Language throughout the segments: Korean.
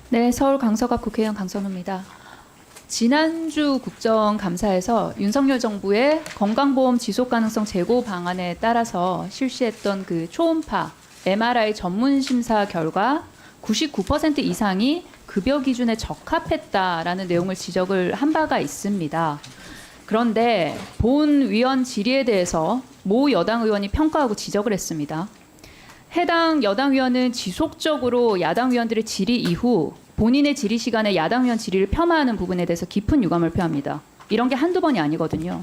네, 서울 강서갑 국회의원 강선우입니다. 지난주 국정감사에서 윤석열 정부의 건강보험 지속가능성 제고 방안에 따라서 실시했던 그 초음파 MRI 전문심사 결과 99% 이상이 급여 기준에 적합했다라는 내용을 지적을 한 바가 있습니다. 그런데 본 위원 질의에 대해서 모 여당 의원이 평가하고 지적을 했습니다. 해당 여당 의원은 지속적으로 야당 의원들의 질의 이후 본인의 질의 시간에 야당 의원 질의를 폄하하는 부분에 대해서 깊은 유감을 표합니다. 이런 게 한두 번이 아니거든요.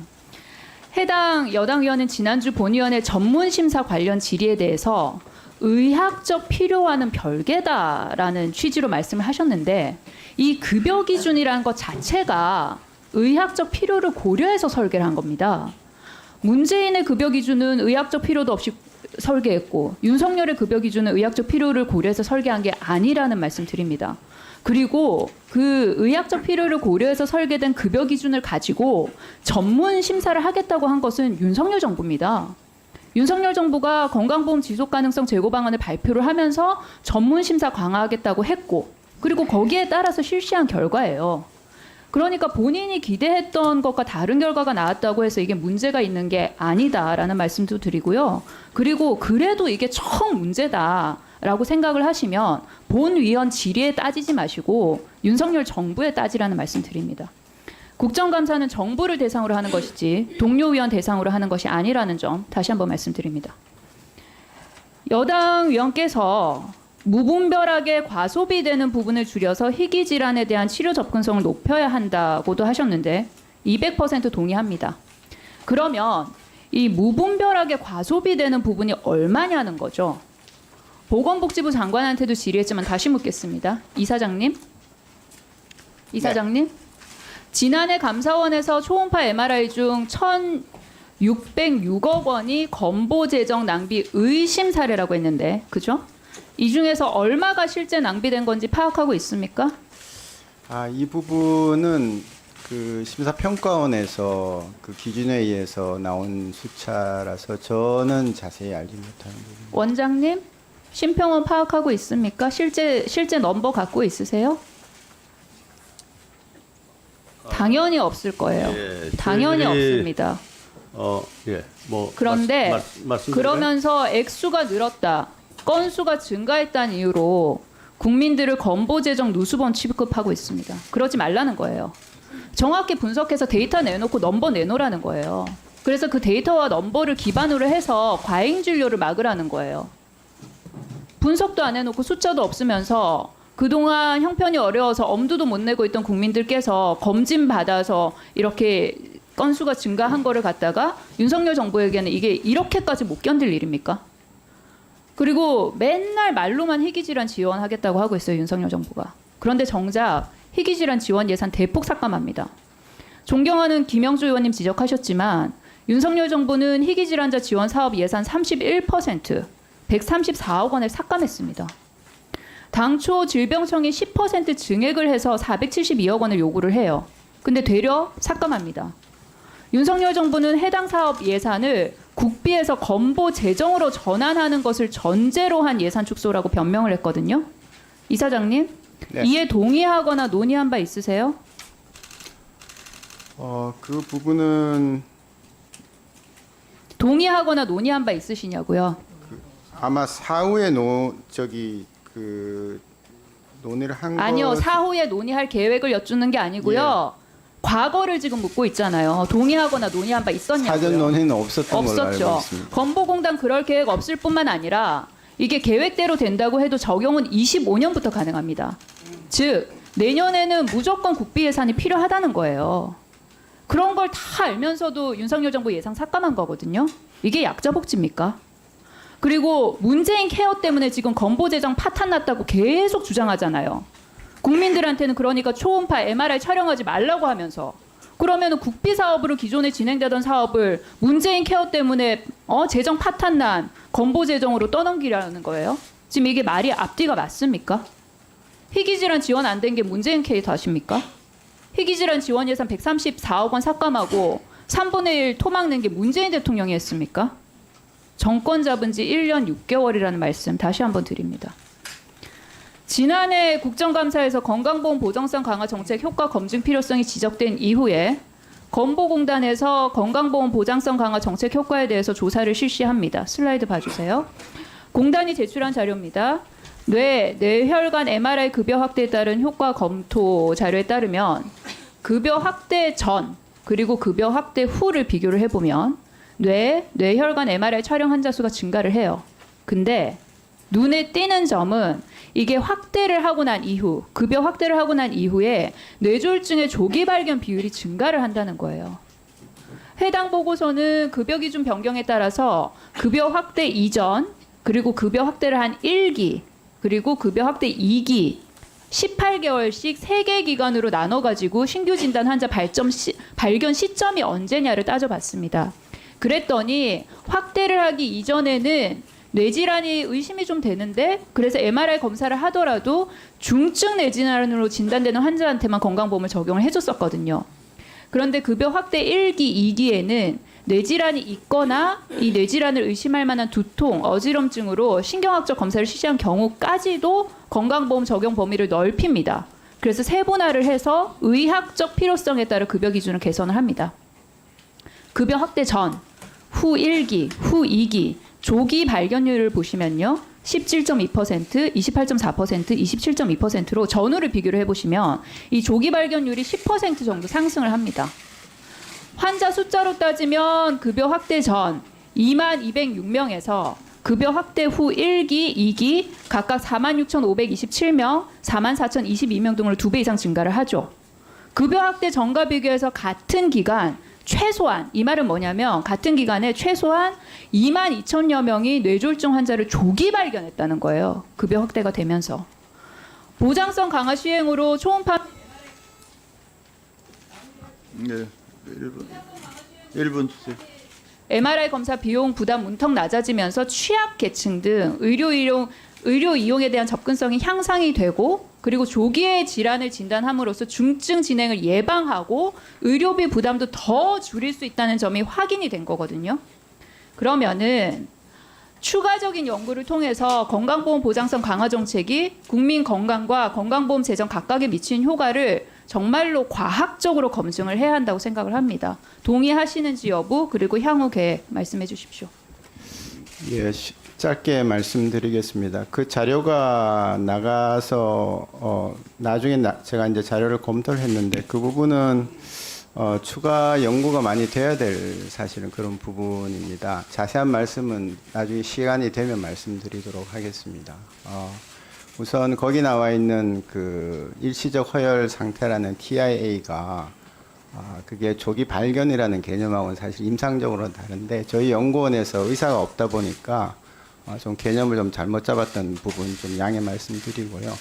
해당 여당 의원은 지난주 본위원회 전문심사 관련 질의에 대해서 의학적 필요와는 별개다라는 취지로 말씀을 하셨는데, 이 급여 기준이라는 것 자체가 의학적 필요를 고려해서 설계를 한 겁니다. 문재인의 급여 기준은 의학적 필요도 없이 설계했고, 윤석열의 급여 기준은 의학적 필요를 고려해서 설계한 게 아니라는 말씀 드립니다. 그리고 그 의학적 필요를 고려해서 설계된 급여 기준을 가지고 전문 심사를 하겠다고 한 것은 윤석열 정부입니다. 윤석열 정부가 건강보험 지속가능성 제고 방안을 발표를 하면서 전문 심사 강화하겠다고 했고, 그리고 거기에 따라서 실시한 결과예요. 그러니까 본인이 기대했던 것과 다른 결과가 나왔다고 해서 이게 문제가 있는 게 아니다라는 말씀도 드리고요. 그리고 그래도 이게 청 문제다라고 생각을 하시면 본위원 질의에 따지지 마시고 윤석열 정부에 따지라는 말씀 드립니다. 국정감사는 정부를 대상으로 하는 것이지 동료 위원 대상으로 하는 것이 아니라는 점 다시 한번 말씀드립니다. 여당 위원께서 무분별하게 과소비되는 부분을 줄여서 희귀 질환에 대한 치료 접근성을 높여야 한다고도 하셨는데 200% 동의합니다. 그러면 이 무분별하게 과소비되는 부분이 얼마냐는 거죠. 보건복지부 장관한테도 질의했지만 다시 묻겠습니다. 이사장님. 네. 지난해 감사원에서 초음파 MRI 중 1,606억 원이 건보 재정 낭비 의심 사례라고 했는데, 그죠? 이 중에서 얼마가 실제 낭비된 건지 파악하고 있습니까? 이 부분은 그 심사평가원에서 그 기준에 의해서 나온 숫자라서 저는 자세히 알지 못하는 부분입니다. 원장님, 심평원 파악하고 있습니까? 실제 넘버 갖고 있으세요? 당연히 없을 거예요. 예, 당연히 저희들이, 없습니다. 그런데 그러면서 액수가 늘었다, 건수가 증가했다는 이유로 국민들을 건보재정 누수범 취급하고 있습니다. 그러지 말라는 거예요. 정확히 분석해서 데이터 내놓고 넘버 내놓으라는 거예요. 그래서 그 데이터와 넘버를 기반으로 해서 과잉 진료를 막으라는 거예요. 분석도 안 해놓고 숫자도 없으면서 그동안 형편이 어려워서 엄두도 못 내고 있던 국민들께서 검진 받아서 이렇게 건수가 증가한 거를 갖다가 윤석열 정부에게는 이게 이렇게까지 못 견딜 일입니까? 그리고 맨날 말로만 희귀질환 지원하겠다고 하고 있어요, 윤석열 정부가. 그런데 정작 희귀질환 지원 예산 대폭 삭감합니다. 존경하는 김영주 의원님 지적하셨지만 윤석열 정부는 희귀질환자 지원 사업 예산 31%, 134억 원을 삭감했습니다. 당초 질병청이 10% 증액을 해서 472억 원을 요구를 해요. 근데 되려 삭감합니다. 윤석열 정부는 해당 사업 예산을 국비에서 건보 재정으로 전환하는 것을 전제로 한 예산 축소라고 변명을 했거든요. 이사장님, 네. 이에 동의하거나 논의한 바 있으세요? 그 부분은 동의하거나 논의한 바 있으시냐고요? 아마 사후에 논의를 한 아니요, 사후에 논의할 계획을 여쭙는 게 아니고요. 과거를 지금 묻고 있잖아요. 동의하거나 논의한 바 있었냐고요? 사전 논의는 없었던 걸로 알고 없었죠. 있습니다. 건보공단 그럴 계획 없을 뿐만 아니라 이게 계획대로 된다고 해도 적용은 25년부터 가능합니다. 즉 내년에는 무조건 국비 예산이 필요하다는 거예요. 그런 걸 다 알면서도 윤석열 정부 예상 삭감한 거거든요. 이게 약자 복지입니까? 그리고 문재인 케어 때문에 지금 건보재정 파탄 났다고 계속 주장하잖아요. 국민들한테는 그러니까 초음파 MRI 촬영하지 말라고 하면서, 그러면 국비 사업으로 기존에 진행되던 사업을 문재인 케어 때문에 재정 파탄 난 건보재정으로 떠넘기라는 거예요. 지금 이게 말이 앞뒤가 맞습니까? 희귀질환 지원 안 된 게 문재인 케어 탓입니까? 희귀질환 지원 예산 134억 원 삭감하고 3분의 1 토막 낸 게 문재인 대통령이 했습니까? 정권 잡은 지 1년 6개월이라는 말씀 다시 한번 드립니다. 지난해 국정감사에서 건강보험 보장성 강화 정책 효과 검증 필요성이 지적된 이후에 건보공단에서 건강보험 보장성 강화 정책 효과에 대해서 조사를 실시합니다. 슬라이드 봐주세요. 공단이 제출한 자료입니다. 뇌혈관 MRI 급여 확대에 따른 효과 검토 자료에 따르면 급여 확대 전 그리고 급여 확대 후를 비교를 해보면 뇌혈관 MRI 촬영 환자 수가 증가를 해요. 근데 눈에 띄는 점은 이게 확대를 하고 난 이후, 급여 확대를 하고 난 이후에 뇌졸중의 조기 발견 비율이 증가를 한다는 거예요. 해당 보고서는 급여 기준 변경에 따라서 급여 확대 이전, 그리고 급여 확대를 한 1기, 그리고 급여 확대 2기, 18개월씩 3개 기간으로 나눠가지고 신규 진단 환자 발견 시점이 언제냐를 따져봤습니다. 그랬더니 확대를 하기 이전에는 뇌질환이 의심이 좀 되는데 그래서 MRI 검사를 하더라도 중증 뇌질환으로 진단되는 환자한테만 건강보험을 적용을 해줬었거든요. 그런데 급여 확대 1기, 2기에는 뇌질환이 있거나 이 뇌질환을 의심할 만한 두통, 어지럼증으로 신경학적 검사를 실시한 경우까지도 건강보험 적용 범위를 넓힙니다. 그래서 세분화를 해서 의학적 필요성에 따라 급여 기준을 개선을 합니다. 급여 확대 전, 후 1기, 후 2기, 조기 발견율을 보시면요. 17.2%, 28.4%, 27.2%로 전후를 비교를 해보시면 이 조기 발견율이 10% 정도 상승을 합니다. 환자 숫자로 따지면 급여 확대 전 22,206명에서 급여 확대 후 1기, 2기 각각 46,527명, 44,022명 등으로 2배 이상 증가를 하죠. 급여 확대 전과 비교해서 같은 기간 최소한 이 말은 뭐냐면 같은 기간에 최소한 22,000여 명이 뇌졸중 환자를 조기 발견했다는 거예요. 급여 확대가 되면서. 보장성 강화 시행으로 초음파 네, 1분 주세요. MRI 검사 비용 부담 문턱 낮아지면서 취약 계층 등 의료 이용에 대한 접근성이 향상이 되고 그리고 조기에 질환을 진단함으로써 중증 진행을 예방하고 의료비 부담도 더 줄일 수 있다는 점이 확인이 된 거거든요. 그러면은 추가적인 연구를 통해서 건강보험 보장성 강화 정책이 국민 건강과 건강보험 재정 각각에 미친 효과를 정말로 과학적으로 검증을 해야 한다고 생각을 합니다. 동의하시는지 여부 그리고 향후 계획 말씀해 주십시오. 예, 짧게 말씀드리겠습니다. 그 자료가 나가서 나중에 제가 이제 자료를 검토를 했는데 그 부분은 추가 연구가 많이 돼야 될 사실은 그런 부분입니다. 자세한 말씀은 나중에 시간이 되면 말씀드리도록 하겠습니다. 우선 거기 나와 있는 그 일시적 허혈 상태라는 TIA가 그게 조기 발견이라는 개념하고는 사실 임상적으로는 다른데 저희 연구원에서 의사가 없다 보니까 좀 개념을 좀 잘못 잡았던 부분 좀 양해 말씀드리고요.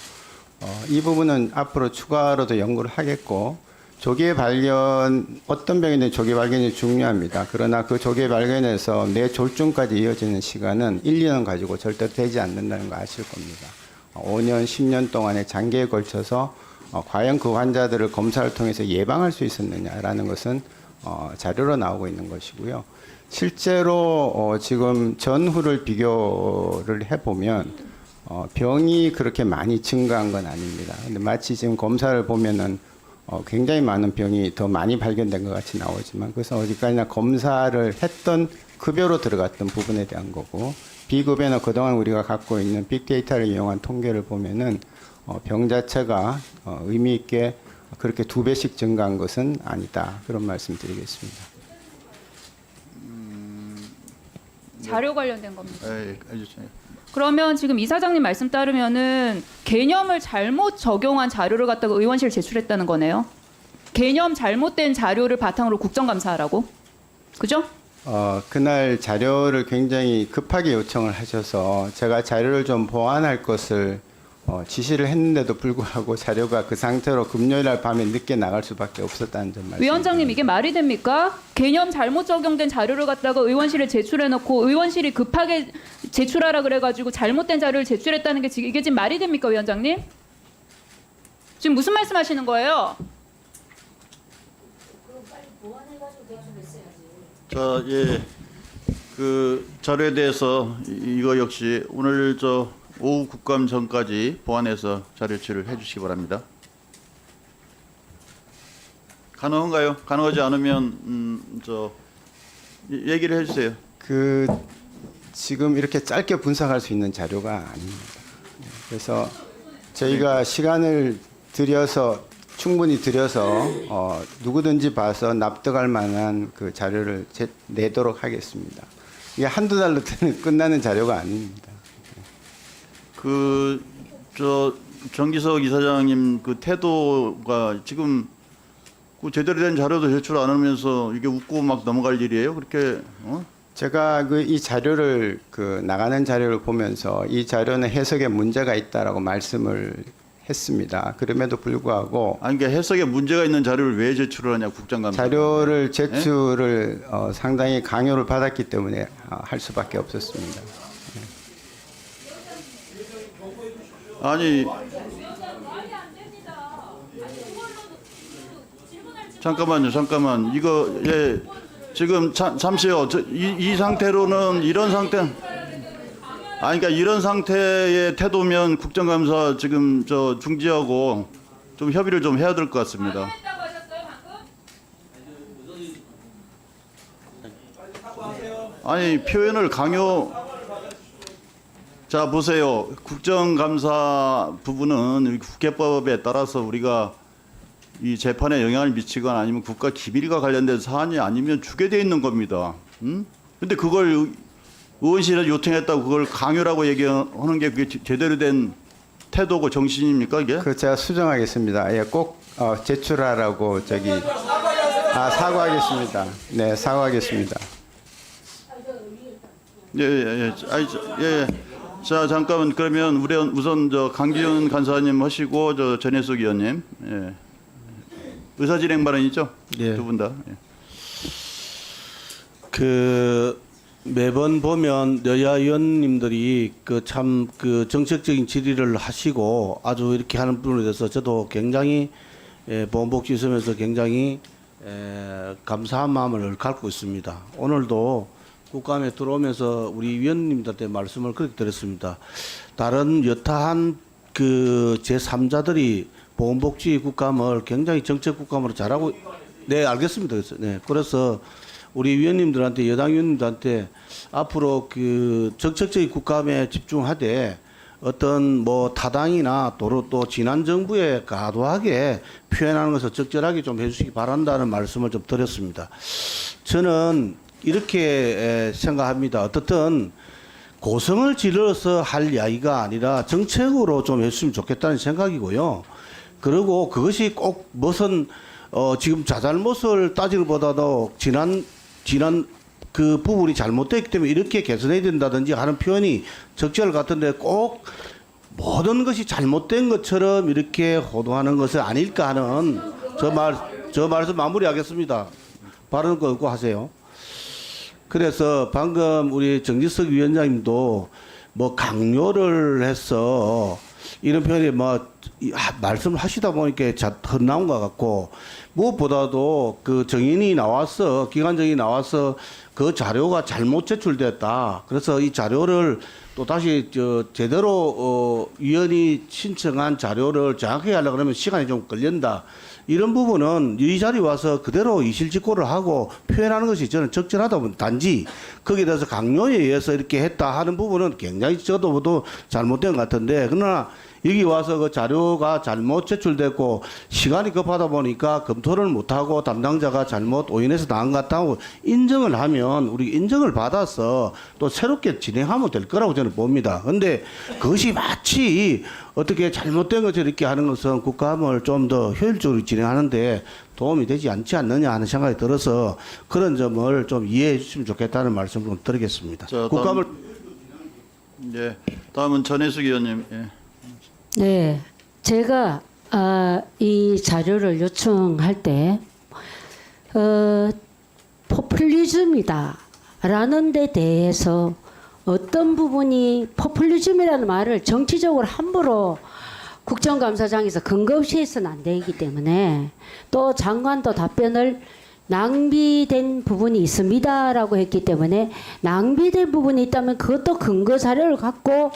이 부분은 앞으로 추가로도 연구를 하겠고 조기의 발견 어떤 병이든 조기 발견이 중요합니다. 그러나 그 조기 발견에서 뇌졸중까지 이어지는 시간은 1, 2년 가지고 절대 되지 않는다는 거 아실 겁니다. 5년, 10년 동안의 장기에 걸쳐서 과연 그 환자들을 검사를 통해서 예방할 수 있었느냐라는 것은 자료로 나오고 있는 것이고요. 실제로 지금 전후를 비교를 해보면 병이 그렇게 많이 증가한 건 아닙니다. 근데 마치 지금 검사를 보면은 굉장히 많은 병이 더 많이 발견된 것 같이 나오지만 그것은 어디까지나 검사를 했던 급여로 들어갔던 부분에 대한 거고 비급여는 그동안 우리가 갖고 있는 빅데이터를 이용한 통계를 보면은 병 자체가 의미 있게 그렇게 2배씩 증가한 것은 아니다. 그런 말씀 드리겠습니다. 자료 관련된 겁니다. 예, 알겠습니다. 그러면 지금 이사장님 말씀 따르면은 개념을 잘못 적용한 자료를 갖다가 의원실 제출했다는 거네요. 개념 잘못된 자료를 바탕으로 국정감사하라고? 그죠? 그날 자료를 굉장히 급하게 요청을 하셔서 제가 자료를 좀 보완할 것을 지시를 했는데도 불구하고 자료가 그 상태로 금요일 날 밤에 늦게 나갈 수밖에 없었다는 점 말씀. 위원장님 이게 말이 됩니까? 개념 잘못 적용된 자료를 갖다가 의원실에 제출해놓고 의원실이 급하게 제출하라 그래가지고 잘못된 자료를 제출했다는 게 이게 지금 말이 됩니까, 위원장님? 지금 무슨 말씀하시는 거예요? 자, 예, 그 자료에 대해서 이거 역시 오늘 오후 국감 전까지 보완해서 자료 제출을 해주시기 바랍니다. 가능한가요? 가능하지 않으면 얘기를 해주세요. 그 지금 이렇게 짧게 분석할 수 있는 자료가 아닙니다. 그래서 저희가 시간을 충분히 들여서 누구든지 봐서 납득할 만한 그 자료를 내도록 하겠습니다. 이게 한두 달로 끝나는 자료가 아닙니다. 정기석 이사장님 그 태도가 지금 그 제대로 된 자료도 제출 안 하면서 이게 웃고 막 넘어갈 일이에요? 그렇게 제가 이 자료를 나가는 자료를 보면서 이 자료는 해석에 문제가 있다라고 말씀을 했습니다. 그럼에도 불구하고 아니 그러니까 해석에 문제가 있는 자료를 왜 제출을 하냐 국장감사. 자료를 제출을 상당히 강요를 받았기 때문에 할 수밖에 없었습니다. 아니 잠깐만 이거 지금 잠시요. 이 상태로는 이런 상태 그러니까 이런 상태의 태도면 국정감사 지금 중지하고 좀 협의를 좀 해야 될 것 같습니다. 아니 표현을 자 보세요. 국정감사 부분은 국회법에 따라서 우리가 이 재판에 영향을 미치거나 아니면 국가 기밀과 관련된 사안이 아니면 주게 돼 있는 겁니다. 근데 그걸 의원실에 요청했다고 그걸 강요라고 얘기하는 게 그게 제대로 된 태도고 정신입니까 이게? 제가 수정하겠습니다. 예, 꼭 제출하라고 사과하겠습니다. 네, 사과하겠습니다. 예. 자 잠깐만 그러면 우선 강기훈 간사님 하시고 전혜숙 의원님. 예. 의사 진행 발언이죠? 예. 두 분 다. 예. 매번 보면 여야 의원님들이 정책적인 질의를 하시고 아주 이렇게 하는 부분에 대해서 저도 굉장히 보건복지 있으면서 굉장히 감사한 마음을 갖고 있습니다. 오늘도 국감에 들어오면서 우리 위원님들한테 말씀을 그렇게 드렸습니다. 다른 여타한 제3자들이 보건복지 국감을 굉장히 정책 국감으로 잘하고, 네, 알겠습니다. 그래서 우리 위원님들한테, 여당 위원님들한테 앞으로 정책적인 국감에 집중하되 어떤 타당이나 또 지난 정부에 과도하게 표현하는 것을 적절하게 좀 해주시기 바란다는 말씀을 좀 드렸습니다. 저는 이렇게 생각합니다. 어떻든 고성을 지르서 할 이야기가 아니라 정책으로 좀 했으면 좋겠다는 생각이고요. 그리고 그것이 꼭 무슨 지금 자잘못을 따지는 것보다도 지난 그 부분이 잘못됐기 때문에 이렇게 개선해야 된다든지 하는 표현이 적절할 것 같은데 꼭 모든 것이 잘못된 것처럼 이렇게 호도하는 것은 아닐까 하는 저 말씀 마무리하겠습니다. 발언 끊고 하세요. 그래서 방금 우리 정지석 위원장님도 강요를 해서 이런 표현이 말씀을 하시다 보니까 헛나온 것 같고 무엇보다도 정인이 나와서 기관장이 나와서 그 자료가 잘못 제출됐다. 그래서 이 자료를 또 다시 제대로 위원이 신청한 자료를 정확하게 하려고 그러면 시간이 좀 걸린다. 이런 부분은 이 자리에 와서 그대로 이실직고를 하고 표현하는 것이 저는 적절하다 보면 단지 거기에 대해서 강요에 의해서 이렇게 했다 하는 부분은 굉장히 저도 잘못된 것 같은데 그러나 여기 와서 그 자료가 잘못 제출됐고 시간이 급하다 보니까 검토를 못하고 담당자가 잘못 오인해서 나간 것 같다고 인정을 하면 우리 인정을 받아서 또 새롭게 진행하면 될 거라고 저는 봅니다. 그런데 그것이 마치 어떻게 잘못된 것을 이렇게 하는 것은 국감을 좀 더 효율적으로 진행하는데 도움이 되지 않지 않느냐 하는 생각이 들어서 그런 점을 좀 이해해 주시면 좋겠다는 말씀을 좀 드리겠습니다. 국감을 다음은 전혜숙 의원님. 예. 네, 제가 이 자료를 요청할 때 포퓰리즘이다라는 데 대해서 어떤 부분이 포퓰리즘이라는 말을 정치적으로 함부로 국정감사장에서 근거 없이 해서는 안 되기 때문에 또 장관도 답변을 낭비된 부분이 있습니다라고 했기 때문에 낭비된 부분이 있다면 그것도 근거 자료를 갖고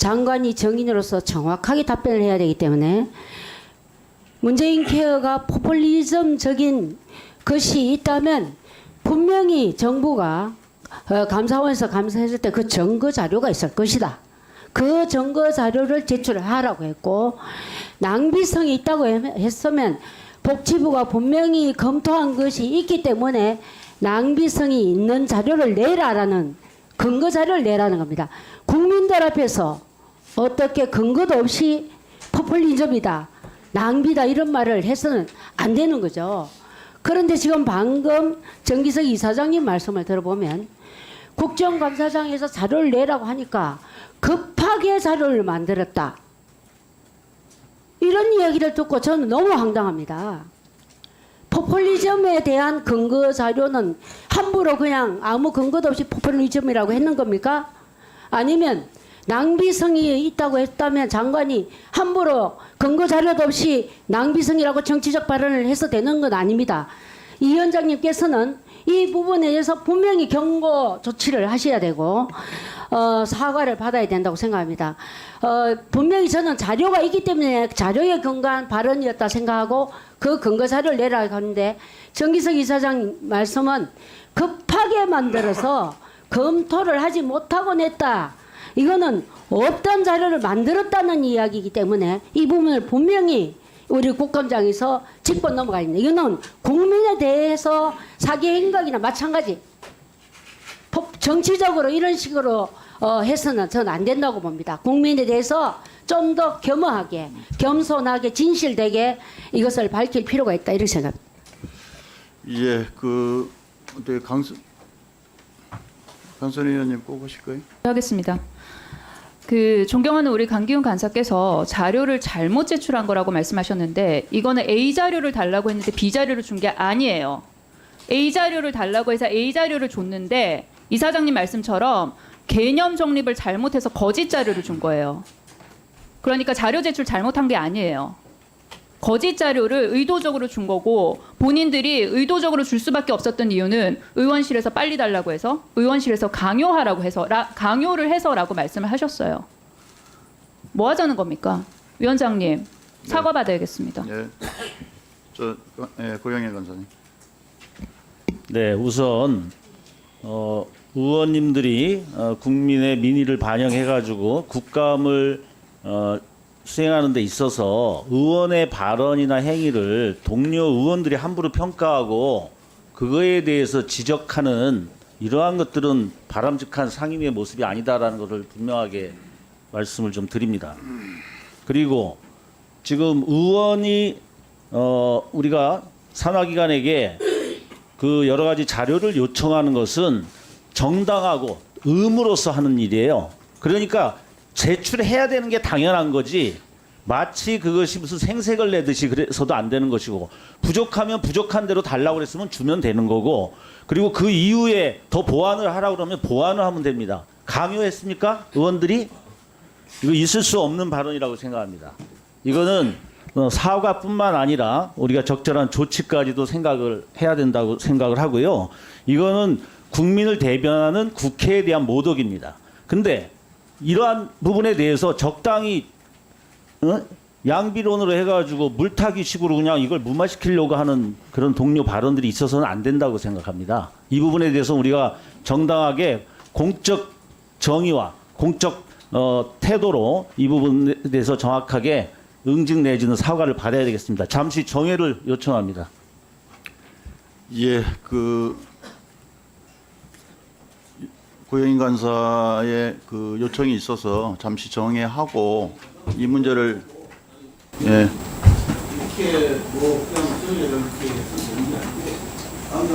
장관이 정인으로서 정확하게 답변을 해야 되기 때문에 문재인 케어가 포퓰리즘적인 것이 있다면 분명히 정부가 감사원에서 감사했을 때 그 증거 자료가 있을 것이다. 그 증거 자료를 제출하라고 했고 낭비성이 있다고 했으면 복지부가 분명히 검토한 것이 있기 때문에 낭비성이 있는 자료를 내라라는 근거 자료를 내라는 겁니다. 국민들 앞에서 어떻게 근거도 없이 포퓰리즘이다, 낭비다 이런 말을 해서는 안 되는 거죠. 그런데 지금 방금 정기석 이사장님 말씀을 들어보면 국정감사장에서 자료를 내라고 하니까 급하게 자료를 만들었다. 이런 이야기를 듣고 저는 너무 황당합니다. 포퓰리즘에 대한 근거 자료는 함부로 그냥 아무 근거도 없이 포퓰리즘이라고 했는 겁니까? 아니면 낭비성이 있다고 했다면 장관이 함부로 근거 자료도 없이 낭비성이라고 정치적 발언을 해서 되는 건 아닙니다. 이 위원장님께서는 이 부분에 대해서 분명히 경고 조치를 하셔야 되고 사과를 받아야 된다고 생각합니다. 분명히 저는 자료가 있기 때문에 자료에 근거한 발언이었다 생각하고 그 근거 자료를 내라고 하는데 정기석 이사장 말씀은 급하게 만들어서 검토를 하지 못하고 냈다. 이거는 어떤 자료를 만들었다는 이야기이기 때문에 이 부분을 분명히 우리 국감장에서 짚고 넘어가야 됩니다. 이거는 국민에 대해서 사기 행각이나 마찬가지. 정치적으로 이런 식으로 해서는 저는 안 된다고 봅니다. 국민에 대해서 좀 더 겸허하게, 겸손하게, 진실되게 이것을 밝힐 필요가 있다 이렇게 생각합니다. 예, 강선 의원님 꼭 하실 거예요? 하겠습니다. 존경하는 우리 강기훈 간사께서 자료를 잘못 제출한 거라고 말씀하셨는데 이거는 A 자료를 달라고 했는데 B 자료를 준 게 아니에요. A 자료를 달라고 해서 A 자료를 줬는데 이사장님 말씀처럼 개념 정립을 잘못해서 거짓 자료를 준 거예요. 그러니까 자료 제출 잘못한 게 아니에요. 거짓 자료를 의도적으로 준 거고 본인들이 의도적으로 줄 수밖에 없었던 이유는 의원실에서 빨리 달라고 해서 의원실에서 강요하라고 해서 강요를 해서라고 말씀을 하셨어요. 뭐 하자는 겁니까? 위원장님 사과받아야겠습니다. 예, 고영애 간사님. 네, 우선 의원님들이 국민의 민의를 반영해가지고 국감을 수행하는 데 있어서 의원의 발언이나 행위를 동료 의원들이 함부로 평가하고 그거에 대해서 지적하는 이러한 것들은 바람직한 상임위의 모습이 아니다라는 것을 분명하게 말씀을 좀 드립니다. 그리고 지금 의원이 우리가 산하기관에게 그 여러 가지 자료를 요청하는 것은 정당하고 의무로서 하는 일이에요. 그러니까 제출해야 되는 게 당연한 거지 마치 그것이 무슨 생색을 내듯이 그래서도 안 되는 것이고 부족하면 부족한 대로 달라고 그랬으면 주면 되는 거고 그리고 그 이후에 더 보완을 하라고 그러면 보완을 하면 됩니다. 강요했습니까? 의원들이? 이거 있을 수 없는 발언이라고 생각합니다. 이거는 사과뿐만 아니라 우리가 적절한 조치까지도 생각을 해야 된다고 생각을 하고요. 이거는 국민을 대변하는 국회에 대한 모독입니다. 근데 이러한 부분에 대해서 적당히 양비론으로 해가지고 물타기식으로 그냥 이걸 무마시키려고 하는 그런 동료 발언들이 있어서는 안 된다고 생각합니다. 이 부분에 대해서 우리가 정당하게 공적 정의와 공적 태도로 이 부분에 대해서 정확하게 응징 내지는 사과를 받아야 되겠습니다. 잠시 정회를 요청합니다. 예, 고영인 간사의 그 요청이 있어서 잠시 정회하고 이 문제를 이렇게 뭐 그냥 정리를 이렇게 해서 되는 게 아니고 방금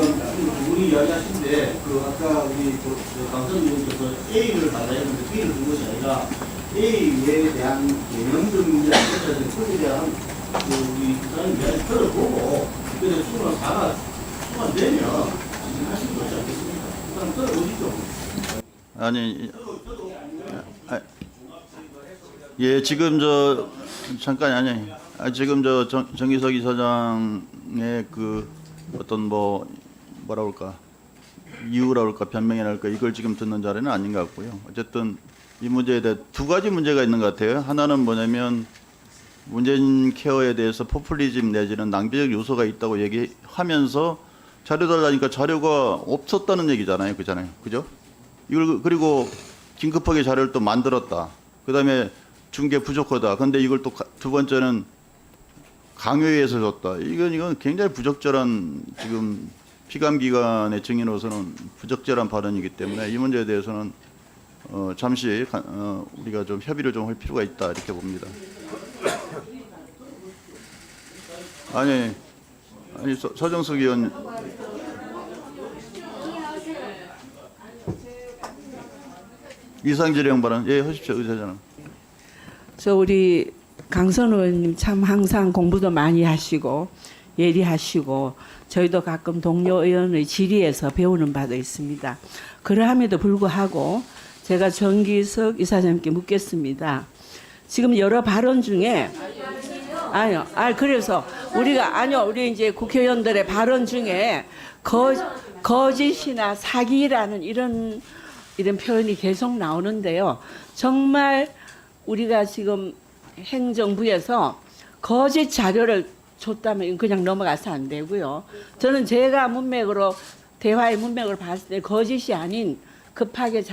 우리 이야기하신데 아까 우리 강선 의원께서 A를 받아야 하는데 B를 준 것이 아니라 A에 대한 개념적인 문제나 거기에 대한 우리 사장님 이야기 들어보고 그래서 수만 되면 하시는 거지 않겠습니까? 그럼 들어보시죠. 아니, 예, 지금 잠깐 지금 정기석 이사장의 어떤 뭐라 그럴까 이유라 그럴까 변명이라 그럴까 이걸 지금 듣는 자리는 아닌 것 같고요. 어쨌든 이 문제에 대해 두 가지 문제가 있는 것 같아요. 하나는 뭐냐면 문재인 케어에 대해서 포퓰리즘 내지는 낭비적 요소가 있다고 얘기하면서 자료 달라니까 자료가 없었다는 얘기잖아요. 그죠? 이걸 그리고 긴급하게 자료를 또 만들었다. 그다음에 중계 부족하다. 근데 이걸 또 두 번째는 강요해서 줬다. 이건 굉장히 부적절한 지금 피감기관의 증인으로서는 부적절한 발언이기 때문에 이 문제에 대해서는 잠시 우리가 좀 협의를 좀 할 필요가 있다 이렇게 봅니다. 아니 서정숙 의원 이상질행 발언 하십시오 의사잖아. 저 우리 강선 의원님 참 항상 공부도 많이 하시고 예리하시고 저희도 가끔 동료 의원의 질의에서 배우는 바도 있습니다. 그러함에도 불구하고 제가 정기석 이사장님께 묻겠습니다. 지금 여러 발언 중에 그래서 우리 이제 국회의원들의 발언 중에 거짓이나 사기라는 이런 표현이 계속 나오는데요. 정말 우리가 지금 행정부에서 거짓 자료를 줬다면 그냥 넘어가서 안 되고요. 저는 제가 대화의 문맥으로 봤을 때 거짓이 아닌 급하게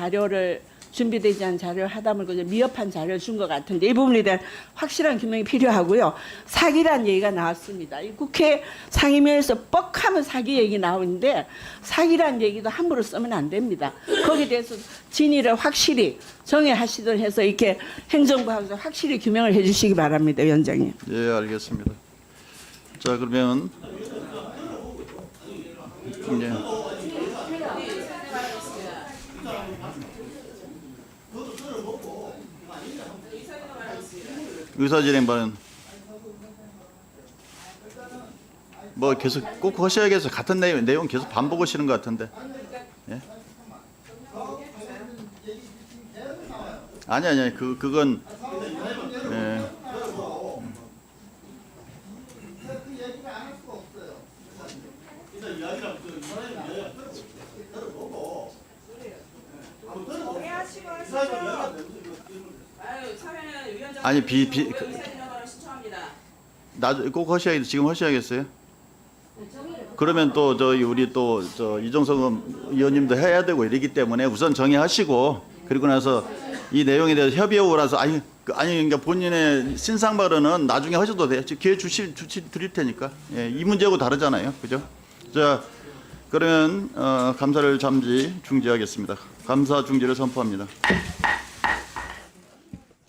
준비되지 않은 자료를 하다 보니까 미흡한 자료를 준 것 같은데 이 부분에 대한 확실한 규명이 필요하고요. 사기란 얘기가 나왔습니다. 이 국회 상임위에서 뻑하면 사기 얘기 나오는데 사기란 얘기도 함부로 쓰면 안 됩니다. 거기에 대해서 진위를 확실히 정의하시도록 해서 이렇게 행정부하고서 확실히 규명을 해 주시기 바랍니다. 위원장님. 예, 알겠습니다. 자, 그러면 예. 의사진행 발언. 뭐 계속 꼭 하셔야겠어요. 같은 내용 계속 반복하시는 것 같은데. 예? 아니 그건 예. 아니 꼭 하셔야겠어요. 지금 하셔야겠어요. 그러면 또 우리 또 이종석 의원님도 해야 되고 이러기 때문에 우선 정의하시고 그리고 나서 이 내용에 대해서 협의하고 나서 그러니까 본인의 신상 발언은 나중에 하셔도 돼요. 기회 드릴 테니까. 예, 이 문제하고 다르잖아요. 그죠? 자, 그러면 감사를 잠시 중지하겠습니다. 감사 중지를 선포합니다.